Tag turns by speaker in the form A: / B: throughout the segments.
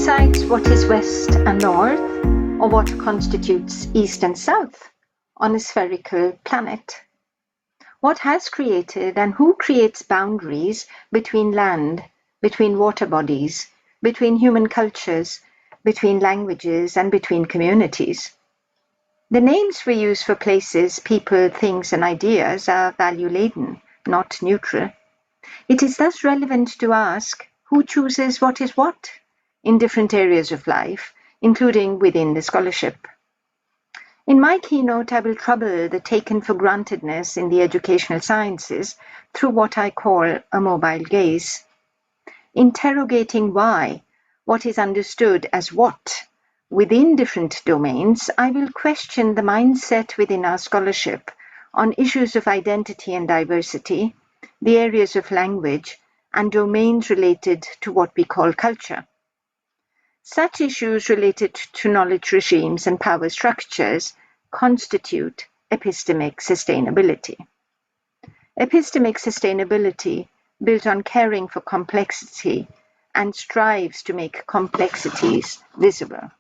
A: decides what is west and north, or what constitutes east and south on a spherical planet? What has created and who creates boundaries between land, between water bodies, between human cultures, between languages, and between communities? The names we use for places, people, things, and ideas are value-laden, not neutral. It is thus relevant to ask who chooses what is what in different areas of life, including within the scholarship. In my keynote, I will trouble the taken-for-grantedness in the educational sciences through what I call a mobile gaze, interrogating why what is understood as what within different domains. I will question the mindset within our scholarship on issues of identity and diversity, the areas of language, and domains related to what we call culture. Such issues related to knowledge regimes and power structures constitute epistemic sustainability. Epistemic sustainability, built on caring for complexity and strives to make complexities visible.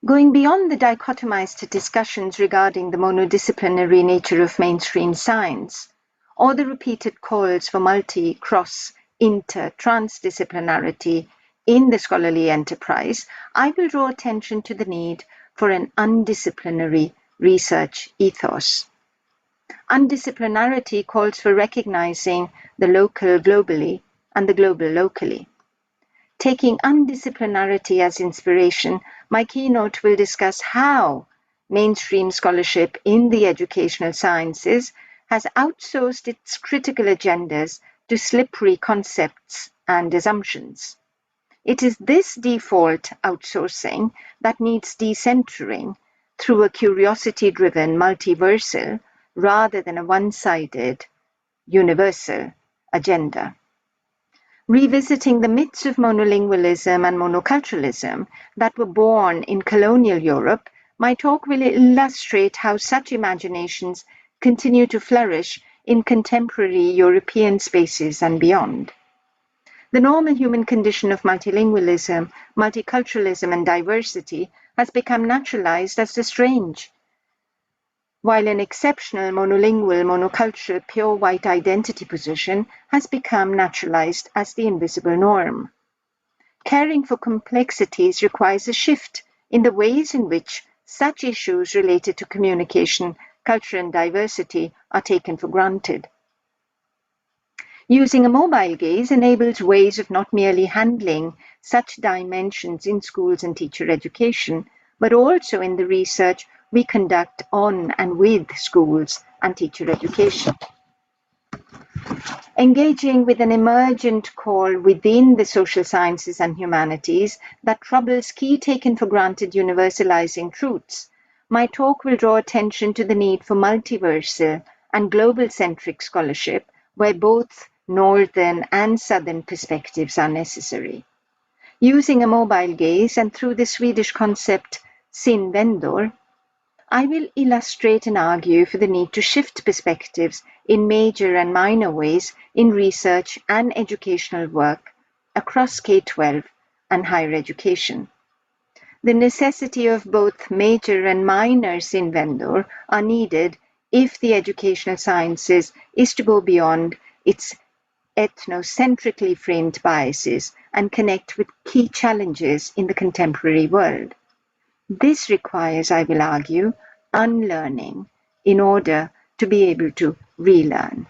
A: Going beyond the dichotomized discussions regarding the monodisciplinary nature of mainstream science, or the repeated calls for multi, cross, inter, transdisciplinarity in the scholarly enterprise, I will draw attention to the need for an undisciplinary research ethos. Undisciplinarity calls for recognizing the local globally and the global locally. Taking undisciplinarity as inspiration, my keynote will discuss how mainstream scholarship in the educational sciences has outsourced its critical agendas to slippery concepts and assumptions. It is this default outsourcing that needs decentering through a curiosity-driven multiversal rather than a one-sided universal agenda. Revisiting the myths of monolingualism and monoculturalism that were born in colonial Europe, my talk will illustrate how such imaginations continue to flourish in contemporary European spaces and beyond. The normal human condition of multilingualism, multiculturalism, and diversity has become naturalized as the strange, while an exceptional monolingual, monocultural, pure white identity position has become naturalized as the invisible norm. Caring for complexities requires a shift in the ways in which such issues related to communication, culture, and diversity are taken for granted. Using a mobile gaze enables ways of not merely handling such dimensions in schools and teacher education, but also in the research we conduct on and with schools and teacher education. Engaging with an emergent call within the social sciences and humanities that troubles key taken-for-granted universalizing truths, my talk will draw attention to the need for multiversal and global-centric scholarship where both northern and southern perspectives are necessary. Using a mobile gaze and through the Swedish concept sin vendor, I will illustrate and argue for the need to shift perspectives in major and minor ways in research and educational work across K-12 and higher education. The necessity of both major and minor sin vendor are needed if the educational sciences is to go beyond its ethnocentrically framed biases and connect with key challenges in the contemporary world. This requires, I will argue, unlearning in order to be able to relearn.